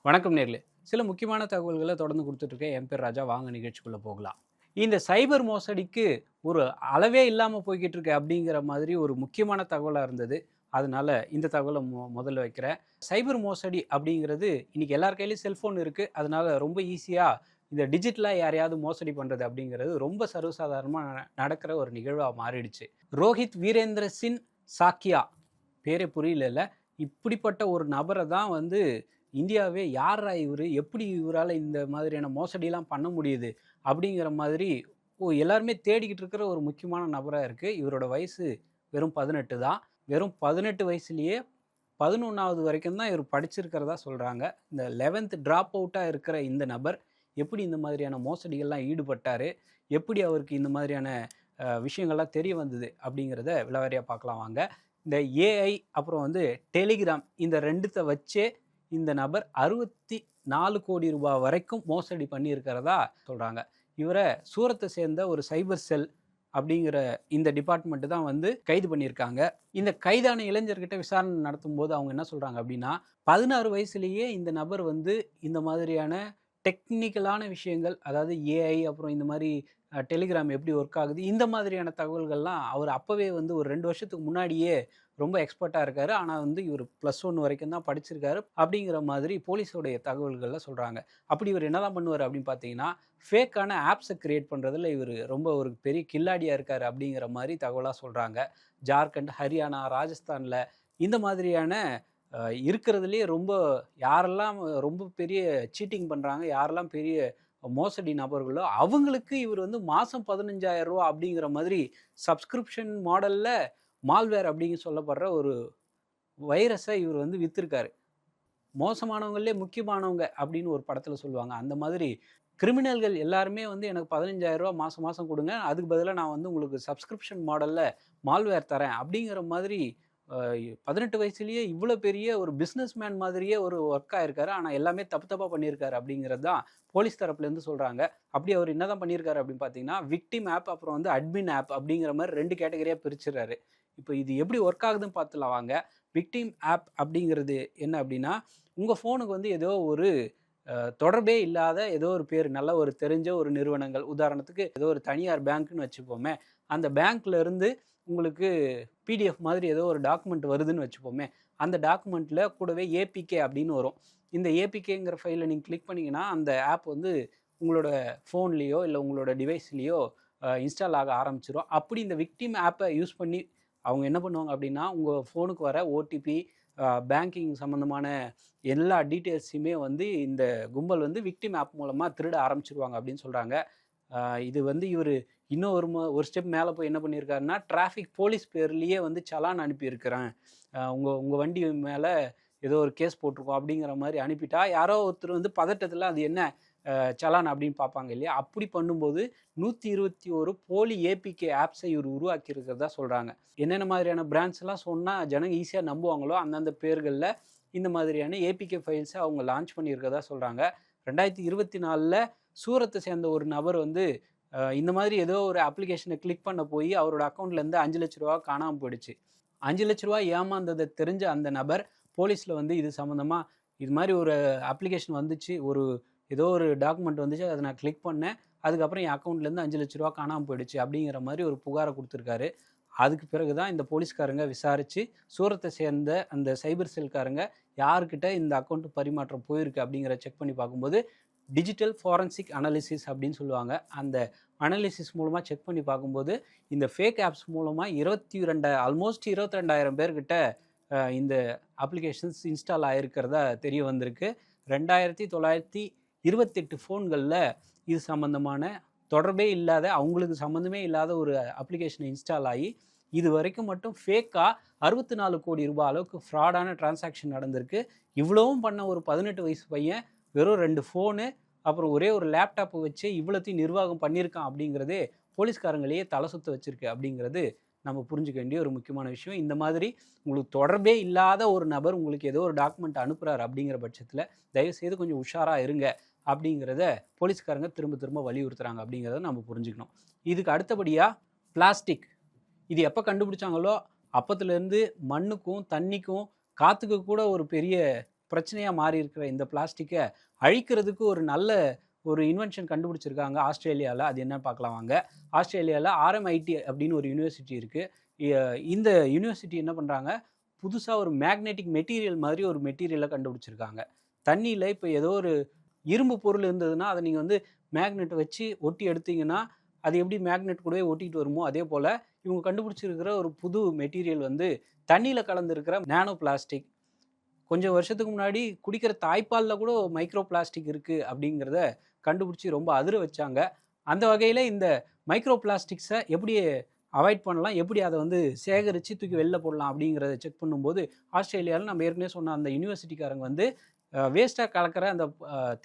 வணக்கம் நேர்களே. சில முக்கியமான தகவல்கள தொடர்ந்து குடுத்துட்டுருக்கேன். என் பேர் ராஜா. வாங்க நிகழ்ச்சிக்குள்ள போகலாம். இந்த சைபர் மோசடிக்கு ஒரு அளவே இல்லாம போய்க்கிட்டு இருக்கு அப்படிங்கிற மாதிரி ஒரு முக்கியமான தகவலா இருந்தது. அதனால இந்த தகவல முதல்ல வைக்கிறேன். சைபர் மோசடி அப்படிங்கிறது இன்னைக்கு எல்லார் கையிலயும் செல்ஃபோன் இருக்கு. அதனால ரொம்ப ஈஸியா இந்த டிஜிட்டலா யாரையாவது மோசடி பண்றது அப்படிங்கிறது ரொம்ப சர்வசாதாரணமா நடக்கிற ஒரு நிகழ்வா மாறிடுச்சு. ரோஹித் வீரேந்திர சிங் சாக்கியா பேரே புரியலல்ல. இப்படிப்பட்ட ஒரு நபர தான் வந்து இந்தியாவே யார்ரா இவரு? எப்படி இவரால இந்த மாதிரியான மோசடிலாம் பண்ண முடியுது? அப்படிங்கிற மாதிரி எல்லாருமே தேடிக்கிட்டு இருக்கிற ஒரு முக்கியமான நபரா இருக்கு. இவரோட வயசு வெறும் 18 தான். வெறும் 18 வயசுலயே 11வது வரைக்கும் தான் இவர் படிச்சிருக்கிறதா சொல்றாங்க. இந்த 11த் ட்ராப் அவுட்டா இருக்கிற இந்த நபர் எப்படி இந்த மாதிரியான மோசடிகள்லாம் ஈடுபட்டாரு? எப்படி அவருக்கு இந்த மாதிரியான விஷயங்கள்லாம் தெரிய வந்தது? அப்படிங்கிறத விலாவாரியா பார்க்கலாம் வாங்க. இந்த ஏஐ அப்புறம் வந்து டெலிகிராம் இந்த 2த்த வச்சே இந்த நபர் 64 கோடி ரூபாய் வரைக்கும் மோசடி பண்ணியிருக்கிறதா சொல்றாங்க. இவர சூரத்தை சேர்ந்த ஒரு சைபர் செல் அப்படிங்கிற இந்த டிபார்ட்மெண்ட் தான் வந்து கைது பண்ணியிருக்காங்க. இந்த கைதான இளைஞர்கிட்ட விசாரணை நடத்தும்போது அவங்க என்ன சொல்றாங்க அப்படின்னா, 16 வயசுலேயே இந்த நபர் வந்து இந்த மாதிரியான டெக்னிக்கலான விஷயங்கள், அதாவது ஏஐ அப்புறம் இந்த மாரி டெலிகிராம் எப்படி ஒர்க் ஆகுது, இந்த மாதிரியான தகவல்கள்லாம் அவர் அப்பவே வந்து ஒரு 2 வருஷத்துக்கு முன்னாடியே ரொம்ப எக்ஸ்பர்ட்டா இருக்காரு. ஆனா வந்து இவரு +1 வரைக்கும் தான் படிச்சிருக்காரு. அப்படிங்கிற மாதிரி போலீஸோடைய தகவல்கள்ல சொல்றாங்க. அப்படி இவரு என்னதான் பண்ணுவாரு அப்படின்னு பார்த்தீங்கன்னா, ஃபேக்கான ஆப்ஸ கிரியேட் பண்றதுல இவரு ரொம்ப ஒரு பெரிய கில்லாடியா இருக்காரு அப்படிங்கிற மாரி தகவலா சொல்றாங்க. ஜார்க்கண்ட், ஹரியானா, ராஜஸ்தான்ல இந்த மாதிரியான அ இருக்கிறதுலயே ரொம்ப யாரெல்லாம் ரொம்ப பெரிய சீட்டிங் பண்றாங்க, யாரெல்லாம் பெரிய மோசடி நபர்களோ, அவங்களுக்கு இவரு வந்து மாசம் ரூ. 15,000 அப்படிங்கிற மாதிரி சப்ஸ்கிரிப்ஷன் மாடல்ல மால்வேர் அப்படின்னு சொல்லப்படுற ஒரு வைரஸ இவரு வந்து வித்திருக்காரு. மோசமானவங்களே முக்கியமானவங்க அப்படின்னு ஒரு படத்துல சொல்லுவாங்க. அந்த மாதிரி கிரிமினல்கள் எல்லாருமே வந்து எனக்கு ரூ. 15,000 மாசம் மாசம் குடுங்க. அதுக்கு பதிலா நான் வந்து உங்களுக்கு சப்ஸ்கிரிப்ஷன் மாடல்ல மால்வேர் தரேன். அப்படிங்கிற மாதிரி அ 18 வயசுலயே இவ்வளோ பெரிய ஒரு பிசினஸ் மேன் மாதிரியே ஒரு ஒர்க் ஆயிருக்காரு. ஆனா எல்லாமே தப்பு தப்பா பண்ணியிருக்காரு அப்படிங்கிறது தான் போலீஸ் தரப்புலேருந்து சொல்றாங்க. அப்படி அவர் என்னதான் பண்ணியிருக்காரு அப்படின்னு பார்த்தீங்கன்னா, விக்டிம் ஆப் அப்புறம் வந்து அட்மின் ஆப் அப்படிங்கிற மாரி 2 கேட்டகரியா பிரிச்சுறாரு. இப்போ இது எப்படி ஒர்க் ஆகுதுன்னு பார்த்துடலாம் வாங்க. விக்டிம் ஆப் அப்படிங்கிறது என்ன அப்படின்னா, உங்க ஃபோனுக்கு வந்து ஏதோ ஒரு தொடர்பே இல்லாத ஏதோ ஒரு பேர் நல்ல ஒரு தெரிஞ்ச ஒரு நிறுவனங்கள், உதாரணத்துக்கு ஏதோ ஒரு தனியார் பேங்க்ன்னு வச்சுப்போமே, அந்த பேங்க்ல இருந்து உங்களுக்கு பிடிஎஃப் மாதிரி ஏதோ ஒரு டாக்குமெண்ட் வருதுன்னு வச்சுப்போமே, அந்த டாக்குமெண்ட்ல கூடவே ஏபிகே அப்படின்னு வரும். இந்த ஏபிகேங்கிற ஃபைல நீங்க கிளிக் பண்ணீங்கன்னா, அந்த ஆப் வந்து உங்களோட ஃபோன்லயோ, இல்ல உங்களோட டிவைஸ்லயோ இன்ஸ்டால் ஆக ஆரம்பிச்சுரும். அப்படி இந்த விக்டிம் ஆப்ப யூஸ் பண்ணி அவங்க என்ன பண்ணுவாங்க அப்படின்னா, உங்க ஃபோனுக்கு வர ஓடிபி, பேங்கிங் சம்மந்தமான எல்லா டீட்டெயில்ஸையுமே வந்து இந்த கும்பல் வந்து விக்டிம் ஆப் மூலமா திருட ஆரம்பிச்சுருவாங்க அப்படின்னு சொல்றாங்க. இது வந்து இவரு இன்னும் ஒரு ஸ்டெப் மேல போய் என்ன பண்ணியிருக்காருன்னா, டிராஃபிக் போலீஸ் பேர்லயே வந்து சலான் அனுப்பியிருக்கிறேன். உங்க உங்க வண்டி மேல ஏதோ ஒரு கேஸ் போட்டிருக்கோம் அப்படிங்கிற மாரி அனுப்பிட்டா, யாரோ ஒருத்தர் வந்து பதட்டத்துல அது என்ன சலான் அப்படின்னு பார்ப்பாங்க இல்லையா? அப்படி பண்ணும்போது 121 போலி ஏபிகே ஆப்ஸ இவரு உருவாக்கி இருக்கிறதா சொல்றாங்க. என்னென்ன மாதிரியான பிராண்ட்ஸ்லாம் சொன்னா ஜனங்க ஈஸியா நம்புவாங்களோ, அந்தந்த பேர்கள்ல இந்த மாதிரியான ஏபிகே ஃபைல்ஸ அவங்க லான்ச் பண்ணியிருக்கிறதா சொல்றாங்க. 2024ல சூரத்த சேர்ந்த ஒரு நபர் வந்து இந்த மாதிரி ஏதோ ஒரு அப்ளிகேஷன கிளிக் பண்ண போயி அவரோட அக்கவுண்ட்லேருந்து ரூ. 5,00,000 காணாம போயிடுச்சு. ரூ. 5,00,000 ஏமாந்தத தெரிஞ்ச அந்த நபர் போலீஸ்ல வந்து இது சம்மந்தமா இது மாரி ஒரு அப்ளிகேஷன் வந்துச்சு. ஏதோ ஒரு டாக்குமெண்ட் வந்துச்சு. அத நான் கிளிக் பண்ணேன். அதுக்கப்புறம் என் அக்கவுண்ட்லேருந்து ரூ. 5,00,000 காணாம போயிடுச்சு அப்படிங்கிற மாரி ஒரு புகார குடுத்துருக்காரு. அதுக்கு பிறகு தான் இந்த போலீஸ்காரங்க விசாரிச்சு, சூரத்த சேர்ந்த அந்த சைபர் செல்காரங்க யார்கிட்ட இந்த அக்கவுண்ட் பரிமாற்றம் போயிருக்கு அப்படிங்கிறத செக் பண்ணி பார்க்கும்போது, டிஜிட்டல் ஃபாரன்சிக் அனாலிசிஸ் அப்படின்னு சொல்லுவாங்க. அந்த அனாலிசிஸ் மூலமா செக் பண்ணி பார்க்கும்போது, இந்த ஃபேக் ஆப்ஸ் மூலமா 22 ஆல்மோஸ்ட் 22,000 பேர்கிட்ட இந்த அப்ளிகேஷன்ஸ் இன்ஸ்டால் ஆயிருக்கிறதா தெரிய வந்திருக்கு. 2,928 ஃபோன்கள்ல இது சம்மந்தமான தொடர்பே இல்லாத, அவங்களுக்கு சம்மந்தமே இல்லாத ஒரு அப்ளிகேஷன் இன்ஸ்டால் ஆயி, இதுவரைக்கும் மட்டும் ஃபேக்கா ரூ. 64 கோடி அளவுக்கு ஃப்ராடான டிரான்சாக்ஷன் நடந்திருக்கு. இவ்வளவும் பண்ண ஒரு 18 வயசு பையன் வெறும் 2 ஃபோனு, அப்புறம் ஒரே ஒரு லேப்டாப் வச்சு இவ்வளத்தையும் நிர்வாகம் பண்ணியிருக்கான் அப்படிங்கிறதே போலீஸ்காரங்களையே தல சுத்த வச்சிருக்கு அப்படிங்கிறது நம்ம புரிஞ்சுக்க வேண்டிய ஒரு முக்கியமான விஷயம். இந்த மாதிரி உங்களுக்கு தொடர்பே இல்லாத ஒரு நபர் உங்களுக்கு ஏதோ ஒரு டாக்குமெண்ட் அனுப்புறாரு அப்படிங்கிற பட்சத்தில, தயவுசெய்து கொஞ்சம் உஷாரா இருங்க அப்படிங்கிறத போலீஸ்காரங்க திரும்ப திரும்ப வலியுறுத்துறாங்க அப்படிங்கிறத நம்ம புரிஞ்சுக்கணும். இதுக்கு அடுத்தபடியா பிளாஸ்டிக். இது எப்ப கண்டுபிடிச்சாங்களோ, அப்பத்துலேருந்து மண்ணுக்கும், தண்ணிக்கும், காத்துக்கு கூட ஒரு பெரிய பிரச்சனையாக மாறி இருக்கிற இந்த பிளாஸ்டிக்கை அழிக்கிறதுக்கு ஒரு இன்வென்ஷன் கண்டுபிடிச்சிருக்காங்க ஆஸ்திரேலியாவில். அது என்ன பார்க்கலாம் வாங்க. ஆஸ்திரேலியாவில் RMIT அப்படின்னு ஒரு யூனிவர்சிட்டி இருக்குது. இந்த யூனிவர்சிட்டி என்ன பண்ணுறாங்க, புதுசாக ஒரு மேக்னெட்டிக் மெட்டீரியல் மாதிரி ஒரு மெட்டீரியலை கண்டுபிடிச்சிருக்காங்க. தண்ணியில் இப்போ ஏதோ ஒரு இரும்பு பொருள் இருந்ததுன்னா அதை நீங்கள் வந்து மேக்னெட்டை வச்சு ஒட்டி எடுத்தீங்கன்னா அது எப்படி மேக்னெட் கூடவே ஒட்டிட்டு வருமோ, அதே போல் இவங்க கண்டுபிடிச்சிருக்கிற ஒரு புது மெட்டீரியல் வந்து தண்ணியில் கலந்துருக்கிற நானோ பிளாஸ்டிக். கொஞ்சம் வருஷத்துக்கு முன்னாடி குடிக்கிற தாய்ப்பாலில் கூட மைக்ரோ பிளாஸ்டிக் இருக்குது அப்படிங்கிறத கண்டுபிடிச்சி ரொம்ப அதிர வச்சாங்க. அந்த வகையில் இந்த மைக்ரோ பிளாஸ்டிக்ஸை எப்படி அவாய்ட் பண்ணலாம், எப்படி அதை வந்து சேகரித்து தூக்கி வெளில போடலாம் அப்படிங்கிறத செக் பண்ணும்போது ஆஸ்திரேலியாவில் நம்ம ஏற்கனவே சொன்ன அந்த யூனிவர்சிட்டிக்காரங்க வந்து வேஸ்ட்டாக கலக்கிற அந்த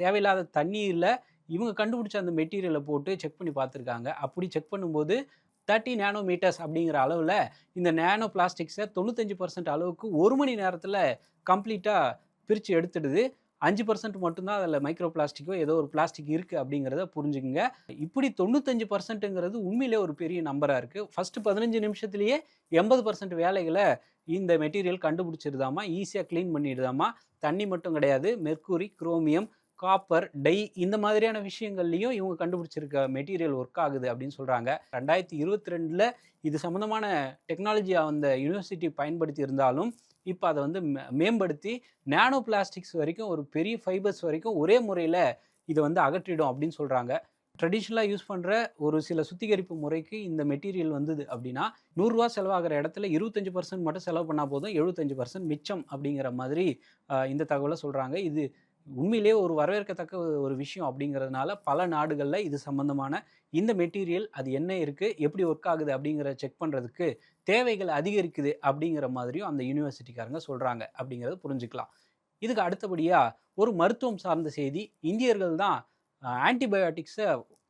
தேவையில்லாத தண்ணீரில் இவங்க கண்டுபிடிச்ச அந்த மெட்டீரியலை போட்டு செக் பண்ணி பார்த்துருக்காங்க. அப்படி செக் பண்ணும்போது 30 நேனோமீட்டர்ஸ் அப்படிங்கிற அளவில் இந்த நேனோ பிளாஸ்டிக்ஸை 95% அளவுக்கு 1 மணி நேரத்தில் கம்ப்ளீட்டாக பிரித்து எடுத்துடுது. 5% மட்டும்தான் அதில் மைக்ரோ பிளாஸ்டிக்கோ ஏதோ ஒரு பிளாஸ்டிக் இருக்குது அப்படிங்கிறத புரிஞ்சுக்குங்க. இப்படி 95%ங்கிறது உண்மையிலே ஒரு பெரிய நம்பராக இருக்குது. ஃபஸ்ட்டு 15 நிமிஷத்துலேயே 80% வேலைகளை இந்த மெட்டீரியல் கண்டுபிடிச்சிருதாமா, ஈஸியாக க்ளீன் பண்ணிடுதாமா. தண்ணி மட்டும் கிடையாது, மெர்க்குரி, குரோமியம், காப்பர், டை இந்த மாதிரியான விஷயங்கள்லையும் இவங்க கண்டுபிடிச்சிருக்க மெட்டீரியல் ஒர்க் ஆகுது அப்படின்னு சொல்கிறாங்க. 2022 இது சம்மந்தமான டெக்னாலஜியை அந்த யூனிவர்சிட்டி பயன்படுத்தி இருந்தாலும் இப்போ அதை வந்து மேம்படுத்தி நேனோ பிளாஸ்டிக்ஸ் வரைக்கும் ஒரு பெரிய ஃபைபர்ஸ் வரைக்கும் ஒரே முறையில் இதை வந்து அகற்றிடும் அப்படின்னு சொல்கிறாங்க. ட்ரெடிஷ்னலாக யூஸ் பண்ணுற ஒரு சில சுத்திகரிப்பு முறைக்கு இந்த மெட்டீரியல் வந்தது அப்படின்னா 100 ரூபா செலவாகிற இடத்துல 25% மட்டும் செலவு பண்ணால் போதும், 75% மிச்சம் அப்படிங்கிற மாதிரி இந்த தகவலை சொல்கிறாங்க. இது உண்மையிலேயே ஒரு வரவேற்கத்தக்க ஒரு விஷயம் அப்படிங்கிறதுனால பல நாடுகளில் இது சம்பந்தமான இந்த மெட்டீரியல் அது என்ன இருக்குது, எப்படி ஒர்க் ஆகுது அப்படிங்கிறத செக் பண்ணுறதுக்கு தேவைகள் அதிகரிக்குது அப்படிங்கிற மாதிரியும் அந்த யூனிவர்சிட்டிக்காரங்க சொல்கிறாங்க அப்படிங்கிறத புரிஞ்சுக்கலாம். இதுக்கு அடுத்தபடியாக ஒரு மருத்துவம் சார்ந்த செய்தி. இந்தியர்கள் தான் ஆன்டிபயோட்டிக்ஸை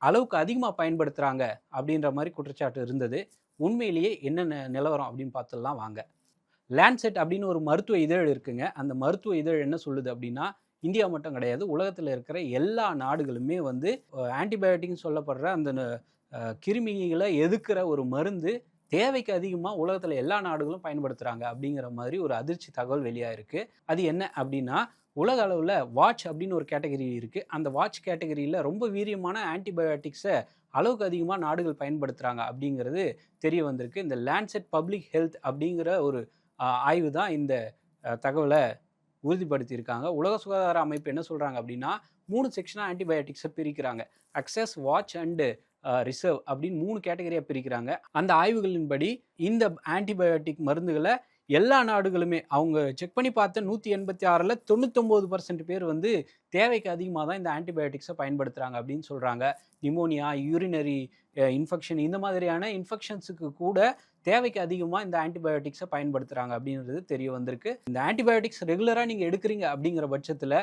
அளவுக்கு அதிகமாக பயன்படுத்துகிறாங்க அப்படின்ற மாதிரி குற்றச்சாட்டு இருந்தது. உண்மையிலேயே என்ன நிலவரம் அப்படின்னு பார்த்துடலாம் வாங்க. லேண்ட்செட் அப்படின்னு ஒரு மருத்துவ இதழ் இருக்குங்க. அந்த மருத்துவ இதழ் என்ன சொல்லுது அப்படின்னா, இந்தியா மட்டும் கிடையாது, உலகத்தில் இருக்கிற எல்லா நாடுகளுமே வந்து ஆன்டிபயோட்டிக்னு சொல்லப்படுற அந்த கிருமிகளை எதிர்க்கிற ஒரு மருந்து தேவைக்கு அதிகமாக உலகத்தில் எல்லா நாடுகளும் பயன்படுத்துகிறாங்க அப்படிங்கிற மாதிரி ஒரு அதிர்ச்சி தகவல் வெளியாயிருக்கு. அது என்ன அப்படின்னா, உலக அளவில் வாட்ச் அப்படின்னு ஒரு கேட்டகரி இருக்குது. அந்த வாட்ச் கேட்டகரியில் ரொம்ப வீரியமான ஆன்டிபயோட்டிக்ஸை அளவுக்கு அதிகமாக நாடுகள் பயன்படுத்துகிறாங்க அப்படிங்கிறது தெரிய வந்திருக்கு. இந்த லேண்ட்செட் பப்ளிக் ஹெல்த் அப்படிங்கிற ஒரு ஆய்வு தான் இந்த தகவலை உறுதிப்படுத்தியிருக்காங்க. உலக சுகாதார அமைப்பு என்ன சொல்கிறாங்க அப்படின்னா, 3 செக்ஷனாக ஆன்டிபயோட்டிக்ஸை பிரிக்கிறாங்க. அக்சஸ், வாட்ச் அண்டு ரிசர்வ் அப்படின்னு 3 கேட்டகரியாக பிரிக்கிறாங்க. அந்த ஆய்வுகளின்படி இந்த ஆன்டிபயோட்டிக் மருந்துகளை எல்லா நாடுகளுமே அவங்க செக் பண்ணி பார்த்த 186ல் 99% பேர் வந்து தேவைக்கு அதிகமாக தான் இந்த ஆன்டிபயோட்டிக்ஸை பயன்படுத்துகிறாங்க அப்படின்னு சொல்கிறாங்க. நிமோனியா, யூரினரி இன்ஃபெக்ஷன் இந்த மாதிரியான இன்ஃபெக்ஷன்ஸுக்கு கூட தேவைக்கு அதிகமாக இந்த ஆன்டிபயோட்டிக்ஸை பயன்படுத்துகிறாங்க அப்படின்றது தெரிய வந்திருக்கு. இந்த ஆன்டிபயோட்டிக்ஸ் ரெகுலராக நீங்கள் எடுக்கிறீங்க அப்படிங்கிற பட்சத்தில்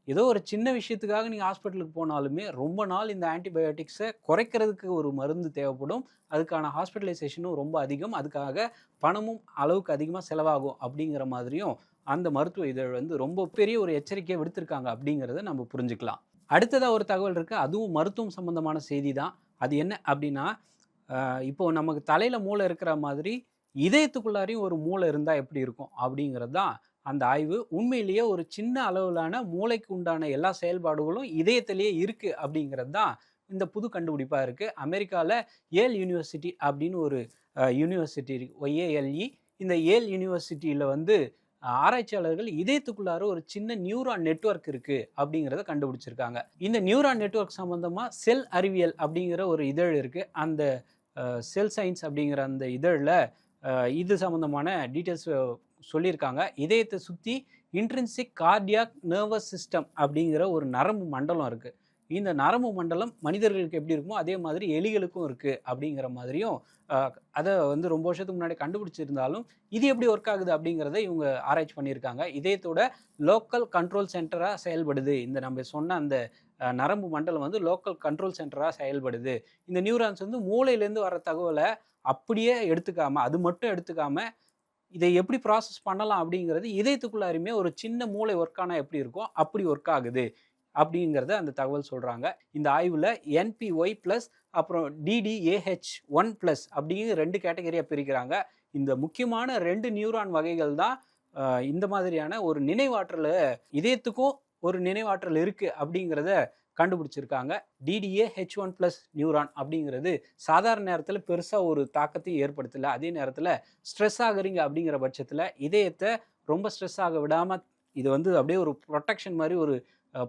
ஏதோ ஒரு சின்ன விஷயத்துக்காக நீங்கள் ஹாஸ்பிட்டலுக்கு போனாலுமே ரொம்ப நாள் இந்த ஆன்டிபயோட்டிக்ஸை குறைக்கிறதுக்கு ஒரு மருந்து தேவைப்படும். அதுக்கான ஹாஸ்பிட்டலைசேஷனும் ரொம்ப அதிகம். அதுக்காக பணமும் அளவுக்கு அதிகமாக செலவாகும் அப்படிங்கிற மாதிரியும் அந்த மருத்துவ இதழ் வந்து ரொம்ப பெரிய ஒரு எச்சரிக்கையை விடுத்திருக்காங்க அப்படிங்கிறத நம்ம புரிஞ்சுக்கலாம். அடுத்ததாக ஒரு தகவல் இருக்குது. அதுவும் மருத்துவம் சம்மந்தமான செய்தி தான். அது என்ன அப்படின்னா, இப்போது நமக்கு தலையில் மூளை இருக்கிற மாதிரி இதயத்துக்குள்ளாரையும் ஒரு மூளை இருந்தால் எப்படி இருக்கும் அப்படிங்கிறது தான் அந்த ஆய்வு. உண்மையிலேயே ஒரு சின்ன அளவிலான மூளைக்கு உண்டான எல்லா செயல்பாடுகளும் இதயத்திலேயே இருக்குது அப்படிங்கிறது தான் இந்த புது கண்டுபிடிப்பாக இருக்குது. அமெரிக்காவில் ஏல் யூனிவர்சிட்டி அப்படின்னு ஒரு யூனிவர்சிட்டி இருக்குது, YALE. இந்த ஏல் யூனிவர்சிட்டியில் வந்து ஆராய்ச்சியாளர்கள் இதயத்துக்குள்ளார ஒரு சின்ன நியூரான் நெட்வொர்க் இருக்குது அப்படிங்கிறத கண்டுபிடிச்சிருக்காங்க. இந்த நியூரான் நெட்வொர்க் சம்மந்தமாக செல் அறிவியல் அப்படிங்கிற ஒரு இதழ் இருக்குது. அந்த செல் சயின்ஸ் அப்படிங்கிற அந்த இதழில் இது சம்மந்தமான டீட்டெயில்ஸ் சொல்லியிருக்காங்க. இதயத்தை சுற்றி இன்ட்ரின்சிக் கார்டியாக் நர்வஸ் சிஸ்டம் அப்படிங்கிற ஒரு நரம்பு மண்டலம் இருக்குது. இந்த நரம்பு மண்டலம் மனிதர்களுக்கு எப்படி இருக்குமோ அதே மாதிரி எலிகளுக்கும் இருக்குது அப்படிங்கிற மாதிரியும் அதை வந்து ரொம்ப வருஷத்துக்கு முன்னாடி கண்டுபிடிச்சிருந்தாலும் இது எப்படி ஒர்க் ஆகுது அப்படிங்கிறத இவங்க ஆராய்ச்சி பண்ணியிருக்காங்க. இதயத்தோட லோக்கல் கண்ட்ரோல் சென்டராக செயல்படுது. இந்த நம்ம சொன்ன அந்த நரம்பு மண்டலம் வந்து லோக்கல் கண்ட்ரோல் சென்டராக செயல்படுது. இந்த நியூரான்ஸ் வந்து மூளையிலேருந்து வர தகவலை அப்படியே எடுத்துக்காமல், அது மட்டும் எடுத்துக்காமல் இதை எப்படி ப்ராசஸ் பண்ணலாம் அப்படிங்கிறது இதயத்துக்குள்ளாருமே ஒரு சின்ன மூளை ஒர்க் ஆனால் எப்படி இருக்கும் அப்படி ஒர்க் ஆகுது அப்படிங்கிறத அந்த தகவல் சொல்கிறாங்க. இந்த ஆய்வில் NPY+ அப்புறம் DDAH1+ அப்படிங்கிற 2 கேட்டகரியாக பிரிக்கிறாங்க. இந்த முக்கியமான 2 நியூரான் வகைகள் தான் இந்த மாதிரியான ஒரு நினைவாற்றல இதயத்துக்கும் ஒரு நினைவாற்றல் இருக்கு அப்படிங்கிறத கண்டுபிடிச்சிருக்காங்க. DDA-H1+ நியூரான் அப்படிங்கிறது சாதாரண நேரத்துல பெருசா ஒரு தாக்கத்தையும் ஏற்படுத்தல. அதே நேரத்துல ஸ்ட்ரெஸ் ஆகுறீங்க அப்படிங்கிற பட்சத்துல இதயத்த ரொம்ப ஸ்ட்ரெஸ் ஆக விடாம இது வந்து அப்படியே ஒரு புரொடெக்ஷன் மாரி ஒரு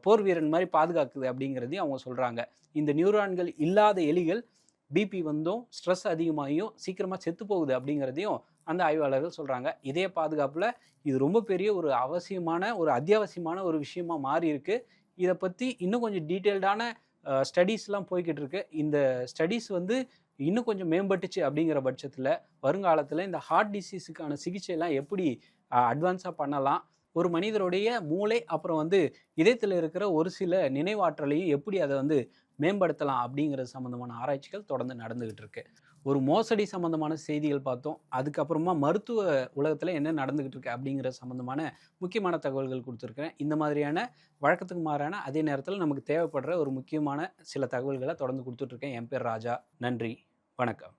போர் வீரன் மாரி பாதுகாக்குது அப்படிங்கிறதையும் அவங்க சொல்றாங்க. இந்த நியூரான்கள் இல்லாத எலிகள் பிபி வந்தும், ஸ்ட்ரெஸ் அதிகமாகியும் சீக்கிரமா செத்து போகுது அப்படிங்கிறதையும் அந்த ஆய்வாளர்கள் சொல்றாங்க. இதய பாதுகாப்புல இது ரொம்ப பெரிய ஒரு அவசியமான, ஒரு அத்தியாவசியமான ஒரு விஷயமா மாறியிருக்கு. இத பத்தி இன்னும் கொஞ்சம் டீட்டெயில்டான ஸ்டடீஸ்லாம் போய்க்கிட்டு இருக்கு. இந்த ஸ்டடீஸ் வந்து இன்னும் கொஞ்சம் மேம்பட்டுச்சு அப்படிங்கிற பட்சத்துல, வருங்காலத்துல இந்த ஹார்ட் டிசீஸுக்கான சிகிச்சைலாம் எப்படி அட்வான்ஸா பண்ணலாம்? ஒரு மனிதருடைய மூளை, அப்புறம் வந்து இதயத்துல இருக்கிற ஒரு சில நினைவாற்றலையும் எப்படி அத வந்து மேம்படுத்தலாம் அப்படிங்கிறது சம்மந்தமான ஆராய்ச்சிகள் தொடர்ந்து நடந்துகிட்டு இருக்கு. ஒரு மோசடி சம்மந்தமான செய்திகள் பார்த்தோம். அதுக்கப்புறமா மருத்துவ உலகத்துல என்ன நடந்துகிட்டு இருக்கு அப்படிங்கிற சம்மந்தமான முக்கியமான தகவல்கள் குடுத்துருக்கிறேன். இந்த மாதிரியான வழக்கத்துக்கு மாறான, அதே நேரத்துல நமக்கு தேவைப்படுற ஒரு முக்கியமான சில தகவல்கள தொடர்ந்து குடுத்துட்டு இருக்கேன். என் பேர் ராஜா. நன்றி. வணக்கம்.